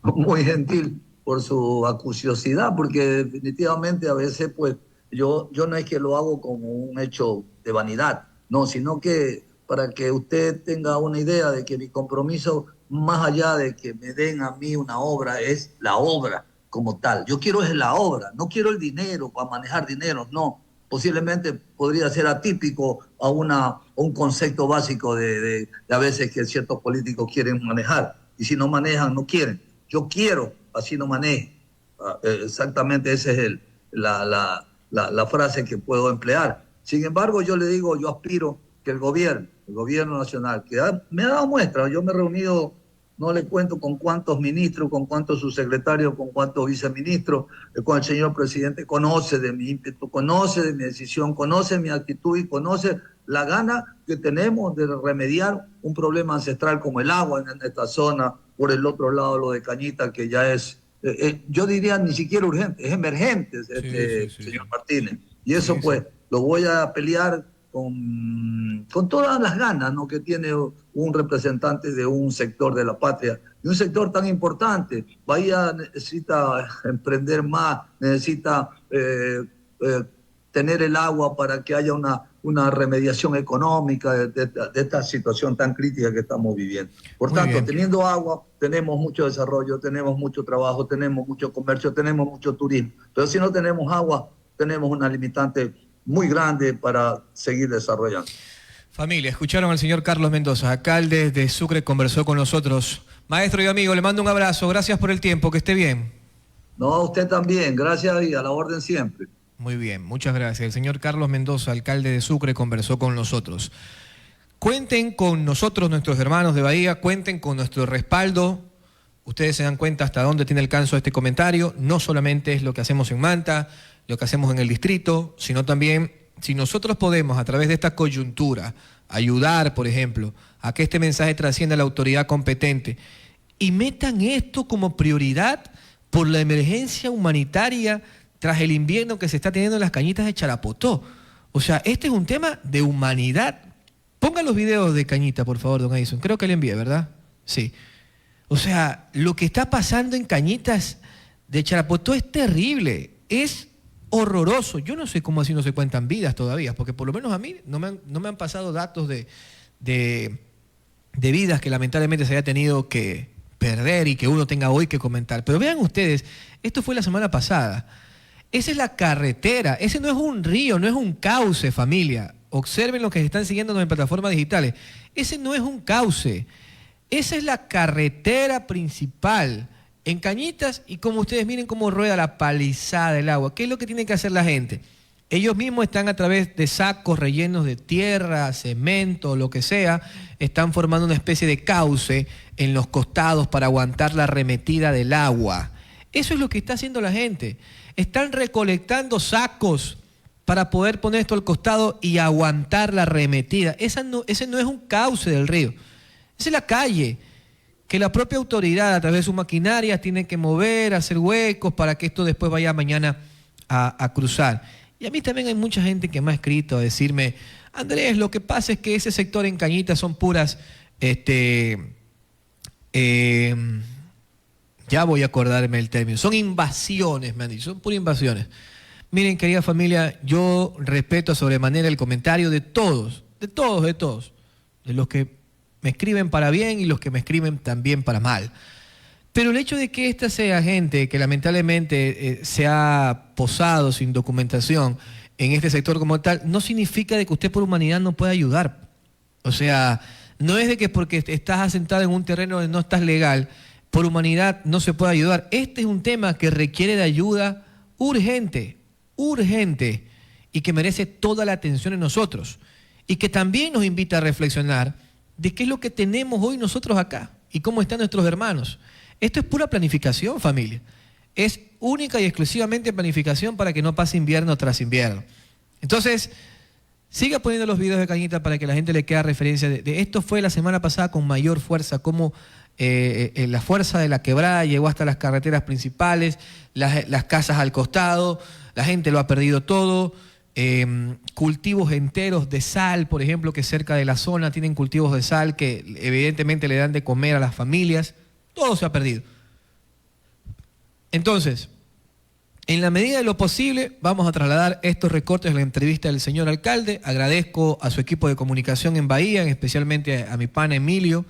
Muy gentil por su acuciosidad, porque definitivamente a veces pues yo no es que lo hago como un hecho de vanidad, no, sino que para que usted tenga una idea de que mi compromiso, más allá de que me den a mí una obra, es la obra como tal. Yo quiero es la obra, no quiero el dinero para manejar dinero, no. Posiblemente podría ser atípico a un concepto básico de a veces que ciertos políticos quieren manejar. Y si no manejan, no quieren. Yo quiero, así no maneje. Exactamente esa es la frase que puedo emplear. Sin embargo, yo le digo, yo aspiro que el gobierno nacional, que me ha dado muestra, yo me he reunido, no le cuento con cuántos ministros, con cuántos subsecretarios, con cuántos viceministros, con el señor presidente, conoce de mi ímpetu, conoce de mi decisión, conoce mi actitud y conoce la gana que tenemos de remediar un problema ancestral como el agua en esta zona, por el otro lado lo de Cañita, que ya es, yo diría ni siquiera urgente, es emergente, señor Martínez. Y eso pues lo voy a pelear con todas las ganas, ¿no?, que tiene un representante de un sector de la patria, y un sector tan importante. Bahía necesita emprender más, necesita tener el agua para que haya una remediación económica de esta situación tan crítica que estamos viviendo. Por tanto, teniendo agua, tenemos mucho desarrollo, tenemos mucho trabajo, tenemos mucho comercio, tenemos mucho turismo. Pero si no tenemos agua, tenemos una limitante muy grande para seguir desarrollando. Familia, escucharon al señor Carlos Mendoza, alcalde de Sucre, conversó con nosotros. Maestro y amigo, le mando un abrazo, gracias por el tiempo, que esté bien. No, usted también, gracias y a la orden siempre. Muy bien, muchas gracias. El señor Carlos Mendoza, alcalde de Sucre, conversó con nosotros. Cuenten con nosotros, nuestros hermanos de Bahía, cuenten con nuestro respaldo. Ustedes se dan cuenta hasta dónde tiene alcance este comentario. No solamente es lo que hacemos en Manta, lo que hacemos en el distrito, sino también si nosotros podemos a través de esta coyuntura ayudar, por ejemplo, a que este mensaje trascienda a la autoridad competente y metan esto como prioridad por la emergencia humanitaria tras el invierno que se está teniendo en las Cañitas de Charapotó. O sea, este es un tema de humanidad. Pongan los videos de Cañita, por favor, don Edison. Creo que le envié, ¿verdad? Sí. O sea, lo que está pasando en Cañitas de Charapotó es terrible, es horroroso. Yo no sé cómo así no se cuentan vidas todavía, porque por lo menos a mí no me han pasado datos de vidas que lamentablemente se haya tenido que perder y que uno tenga hoy que comentar. Pero vean ustedes, esto fue la semana pasada. Esa es la carretera, ese no es un río, no es un cauce, familia. Observen los que se están siguiendo en plataformas digitales. Ese no es un cauce, esa es la carretera principal en Cañitas, y como ustedes miren cómo rueda la palizada del agua. ¿Qué es lo que tiene que hacer la gente? Ellos mismos están a través de sacos rellenos de tierra, cemento, lo que sea, están formando una especie de cauce en los costados para aguantar la arremetida del agua. Eso es lo que está haciendo la gente. Están recolectando sacos para poder poner esto al costado y aguantar la arremetida. Ese no es un cauce del río, esa es la calle que la propia autoridad a través de su maquinaria tiene que mover, hacer huecos para que esto después vaya mañana a cruzar. Y a mí también hay mucha gente que me ha escrito a decirme, Andrés, lo que pasa es que ese sector en Cañitas son puras, ya voy a acordarme el término, son invasiones, me han dicho, son puras invasiones. Miren, querida familia, yo respeto sobremanera el comentario de todos, de los que me escriben para bien y los que me escriben también para mal. Pero el hecho de que esta sea gente que lamentablemente se ha posado sin documentación en este sector como tal, no significa de que usted por humanidad no pueda ayudar. O sea, no es de que porque estás asentado en un terreno donde no estás legal, por humanidad no se puede ayudar. Este es un tema que requiere de ayuda urgente, y que merece toda la atención en nosotros. Y que también nos invita a reflexionar de qué es lo que tenemos hoy nosotros acá y cómo están nuestros hermanos. Esto es pura planificación, familia. Es única y exclusivamente planificación para que no pase invierno tras invierno. Entonces, siga poniendo los videos de Cañita para que la gente le quede referencia de esto. Fue la semana pasada con mayor fuerza, como la fuerza de la quebrada llegó hasta las carreteras principales, las casas al costado, la gente lo ha perdido todo. Cultivos enteros de sal, por ejemplo, que cerca de la zona tienen cultivos de sal que evidentemente le dan de comer a las familias. Todo se ha perdido. Entonces, En la medida de lo posible, vamos a trasladar estos recortes a la entrevista del señor alcalde. Agradezco a su equipo de comunicación en Bahía, especialmente a mi pana Emilio.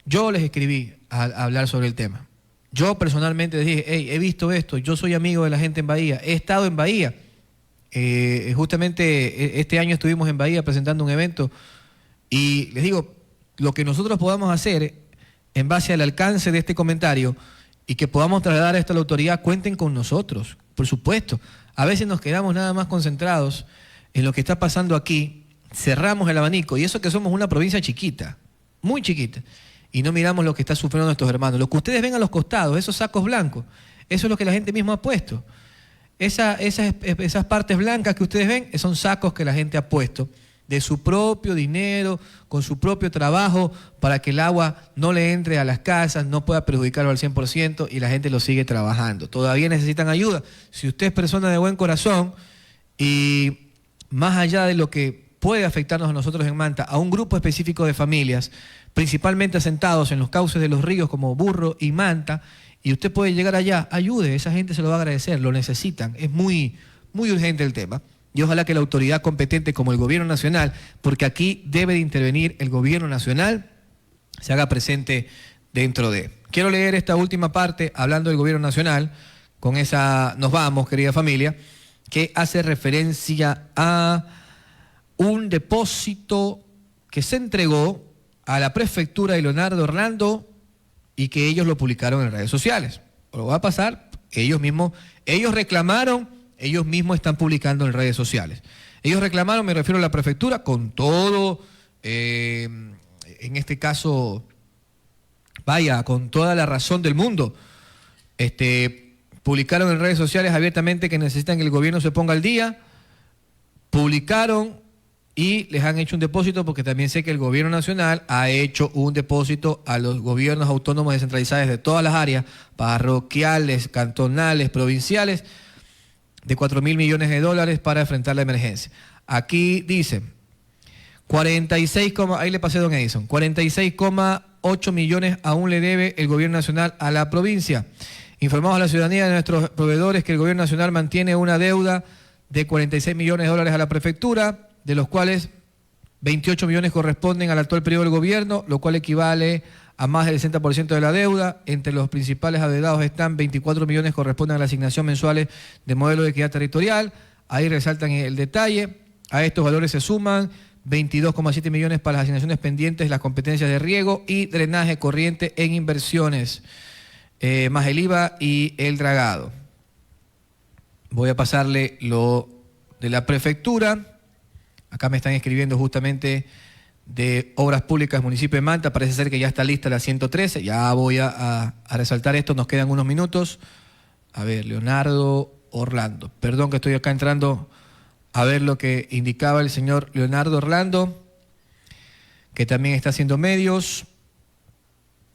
Yo les escribí a hablar sobre el tema. Yo personalmente les dije, hey, he visto esto, yo soy amigo de la gente en Bahía, he estado en Bahía. Justamente este año estuvimos en Bahía presentando un evento y les digo, lo que nosotros podamos hacer en base al alcance de este comentario y que podamos trasladar esto a la autoridad, cuenten con nosotros, por supuesto. A veces nos quedamos nada más concentrados en lo que está pasando aquí, cerramos el abanico, y eso que somos una provincia chiquita, muy chiquita, y no miramos lo que está sufriendo nuestros hermanos. Lo que ustedes ven a los costados, esos sacos blancos, eso es lo que la gente misma ha puesto. Esas partes blancas que ustedes ven son sacos que la gente ha puesto de su propio dinero, con su propio trabajo, para que el agua no le entre a las casas, no pueda perjudicarlo al 100% y la gente lo sigue trabajando. Todavía necesitan ayuda. Si usted es persona de buen corazón y más allá de lo que puede afectarnos a nosotros en Manta, a un grupo específico de familias, principalmente asentados en los cauces de los ríos como Burro y Manta, y usted puede llegar allá, ayude, esa gente se lo va a agradecer, lo necesitan, es muy, muy urgente el tema. Y ojalá que la autoridad competente como el gobierno nacional, porque aquí debe de intervenir el gobierno nacional, se haga presente dentro de. Quiero leer esta última parte, hablando del gobierno nacional, con esa nos vamos, querida familia, que hace referencia a un depósito que se entregó a la prefectura de Leonardo Orlando y que ellos lo publicaron en redes sociales. Lo va a pasar, ellos reclamaron, ellos mismos están publicando en redes sociales. Ellos reclamaron, me refiero a la prefectura, con todo, en este caso, vaya, con toda la razón del mundo. Publicaron en redes sociales abiertamente que necesitan que el gobierno se ponga al día, publicaron y les han hecho un depósito, porque también sé que el gobierno nacional ha hecho un depósito a los gobiernos autónomos descentralizados de todas las áreas, parroquiales, cantonales, provinciales, de 4.000 millones de dólares para enfrentar la emergencia. Aquí dice 46, ahí le pasé, don Edison, 46,8 millones aún le debe el gobierno nacional a la provincia. Informamos a la ciudadanía de nuestros proveedores que el gobierno nacional mantiene una deuda de 46 millones de dólares a la prefectura, de los cuales 28 millones corresponden al actual periodo del gobierno, lo cual equivale a más del 60% de la deuda. Entre los principales adeudados están 24 millones corresponden a la asignación mensuales de modelo de equidad territorial. Ahí resaltan el detalle. A estos valores se suman 22,7 millones para las asignaciones pendientes, las competencias de riego y drenaje corriente en inversiones, más el IVA y el dragado. Voy a pasarle lo de la prefectura. Acá me están escribiendo justamente de Obras Públicas, municipio de Manta. Parece ser que ya está lista la 113. Ya voy a resaltar esto, nos quedan unos minutos. A ver, Leonardo Orlando. Perdón que estoy acá entrando a ver lo que indicaba el señor Leonardo Orlando, que también está haciendo medios,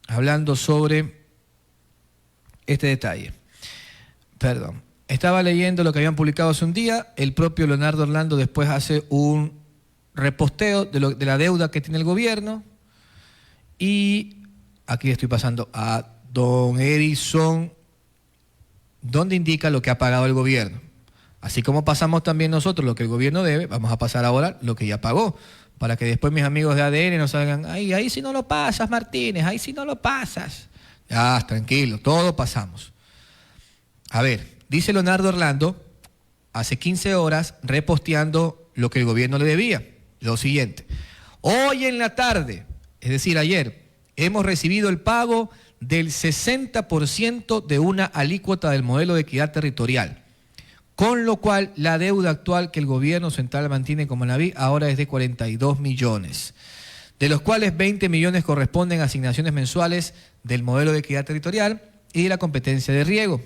hablando sobre este detalle. Perdón. Estaba leyendo lo que habían publicado hace un día. El propio Leonardo Orlando después hace un reposteo de la deuda que tiene el gobierno. Y aquí estoy pasando a don Edison, donde indica lo que ha pagado el gobierno. Así como pasamos también nosotros lo que el gobierno debe, vamos a pasar ahora lo que ya pagó, para que después mis amigos de ADN nos salgan, ahí sí no lo pasas, Martínez, ahí sí no lo pasas. Ya, tranquilo, todo pasamos. A ver, dice Leonardo Orlando, hace 15 horas, reposteando lo que el gobierno le debía. Lo siguiente: hoy en la tarde, es decir, ayer, hemos recibido el pago del 60% de una alícuota del modelo de equidad territorial, con lo cual la deuda actual que el gobierno central mantiene como Manaví ahora es de 42 millones, de los cuales 20 millones corresponden a asignaciones mensuales del modelo de equidad territorial y de la competencia de riego.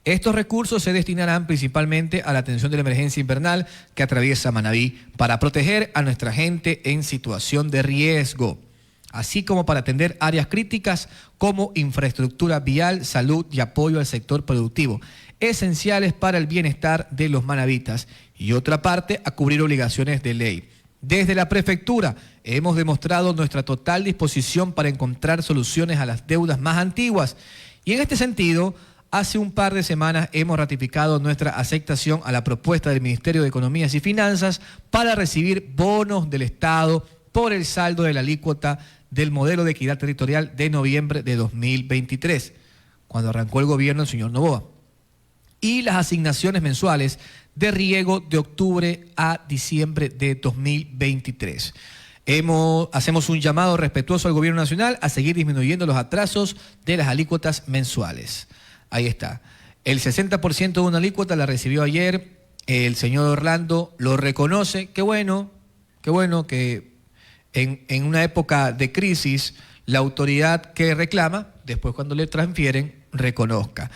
Estos recursos se destinarán principalmente a la atención de la emergencia invernal que atraviesa Manaví para proteger a nuestra gente en situación de riesgo, así como para atender áreas críticas como infraestructura vial, salud y apoyo al sector productivo, esenciales para el bienestar de los manavitas, y otra parte a cubrir obligaciones de ley. Desde la prefectura hemos demostrado nuestra total disposición para encontrar soluciones a las deudas más antiguas, y en este sentido hace un par de semanas hemos ratificado nuestra aceptación a la propuesta del Ministerio de Economía y Finanzas para recibir bonos del Estado por el saldo de la alícuota del modelo de equidad territorial de noviembre de 2023, cuando arrancó el gobierno del señor Noboa, y las asignaciones mensuales de riego de octubre a diciembre de 2023. Hacemos un llamado respetuoso al gobierno nacional a seguir disminuyendo los atrasos de las alícuotas mensuales. Ahí está. El 60% de una alícuota la recibió ayer el señor Orlando, lo reconoce. Qué bueno que en una época de crisis la autoridad que reclama, después cuando le transfieren, reconozca.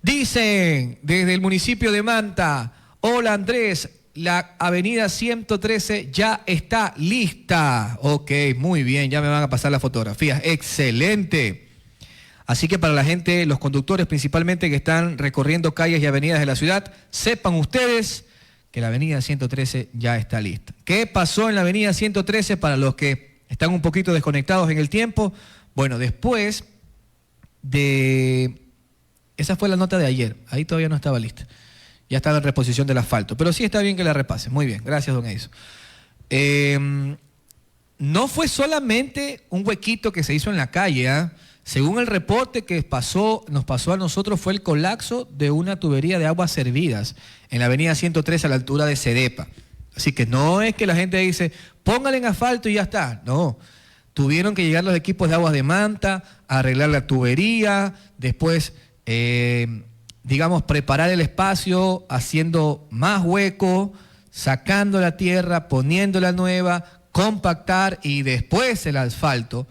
Dicen desde el municipio de Manta: hola Andrés, la avenida 113 ya está lista. Ok, muy bien, ya me van a pasar las fotografías. Excelente. Así que para la gente, los conductores principalmente que están recorriendo calles y avenidas de la ciudad, sepan ustedes que la avenida 113 ya está lista. ¿Qué pasó en la avenida 113 para los que están un poquito desconectados en el tiempo? Bueno, después de... Esa fue la nota de ayer, ahí todavía no estaba lista. Ya estaba en reposición del asfalto, pero sí está bien que la repase. Muy bien, gracias don Edison. No fue solamente un huequito que se hizo en la calle, ¿eh? Según el reporte que nos pasó a nosotros, fue el colapso de una tubería de aguas servidas en la avenida 113 a la altura de Cedepa. Así que no es que la gente dice, póngale en asfalto y ya está. No, tuvieron que llegar los equipos de aguas de Manta a arreglar la tubería, después, preparar el espacio, haciendo más hueco, sacando la tierra, poniendo la nueva, compactar y después el asfalto,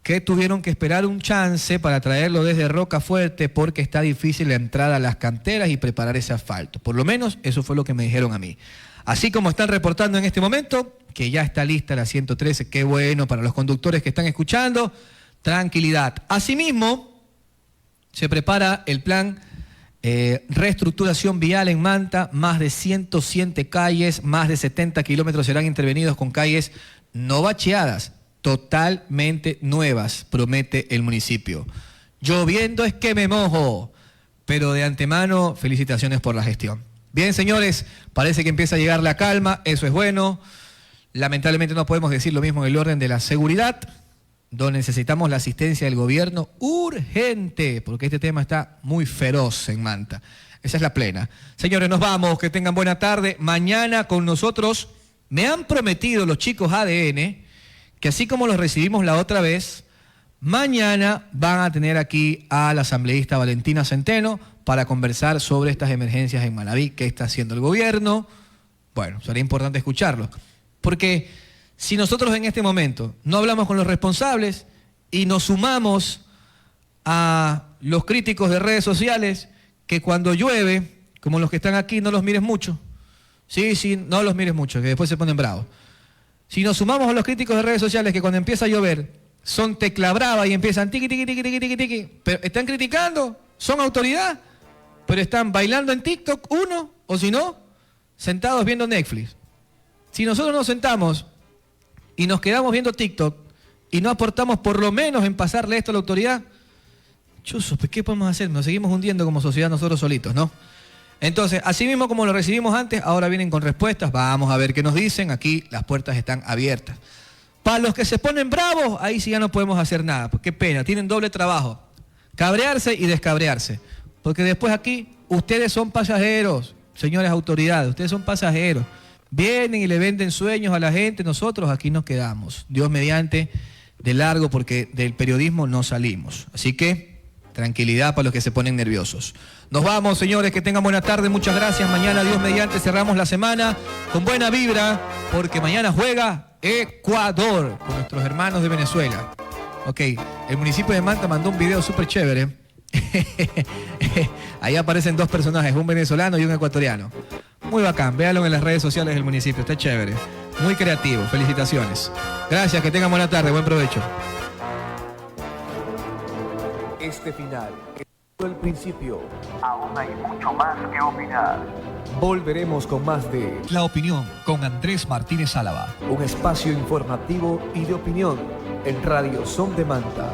que tuvieron que esperar un chance para traerlo desde Rocafuerte porque está difícil la entrada a las canteras y preparar ese asfalto. Por lo menos eso fue lo que me dijeron a mí. Así como están reportando en este momento que ya está lista la 113, qué bueno para los conductores que están escuchando, tranquilidad. Asimismo, se prepara el plan reestructuración vial en Manta, más de 107 calles, más de 70 kilómetros serán intervenidos con calles no bacheadas, totalmente nuevas, promete el municipio. Lloviendo es que me mojo, pero de antemano, felicitaciones por la gestión. Bien, señores, parece que empieza a llegar la calma, eso es bueno. Lamentablemente no podemos decir lo mismo en el orden de la seguridad, donde necesitamos la asistencia del gobierno urgente, porque este tema está muy feroz en Manta. Esa es la plena. Señores, nos vamos, que tengan buena tarde. Mañana con nosotros me han prometido los chicos ADN que así como los recibimos la otra vez, mañana van a tener aquí a la asambleísta Valentina Centeno para conversar sobre estas emergencias en Manabí, qué está haciendo el gobierno. Bueno, sería importante escucharlo, porque si nosotros en este momento no hablamos con los responsables y nos sumamos a los críticos de redes sociales que cuando llueve, como los que están aquí, no los mires mucho. Sí, no los mires mucho, que después se ponen bravos. Si nos sumamos a los críticos de redes sociales que cuando empieza a llover son tecla brava y empiezan tiqui, tiqui, tiqui, tiqui, tiqui, tiqui, pero están criticando, son autoridad, pero están bailando en TikTok uno, o si no, sentados viendo Netflix. Si nosotros nos sentamos y nos quedamos viendo TikTok y no aportamos por lo menos en pasarle esto a la autoridad, chuzo, pues ¿qué podemos hacer? Nos seguimos hundiendo como sociedad nosotros solitos, ¿no? Entonces, así mismo como lo recibimos antes, ahora vienen con respuestas, vamos a ver qué nos dicen, aquí las puertas están abiertas. Para los que se ponen bravos, ahí sí ya no podemos hacer nada, pues qué pena, tienen doble trabajo, cabrearse y descabrearse, porque después aquí ustedes son pasajeros, señores autoridades, ustedes son pasajeros, vienen y le venden sueños a la gente, nosotros aquí nos quedamos, Dios mediante, de largo, porque del periodismo no salimos, así que tranquilidad para los que se ponen nerviosos. Nos vamos, señores, que tengan buena tarde, muchas gracias. Mañana, Dios mediante, cerramos la semana con buena vibra, porque mañana juega Ecuador con nuestros hermanos de Venezuela. Ok, el municipio de Manta mandó un video súper chévere. Ahí aparecen dos personajes, un venezolano y un ecuatoriano. Muy bacán, véanlo en las redes sociales del municipio, está chévere. Muy creativo, felicitaciones. Gracias, que tengan buena tarde, buen provecho. Este final es el principio. Aún hay mucho más que opinar. Volveremos con más de La Opinión con Andrés Martínez Álava. un espacio informativo y de opinión en Radio Son de Manta.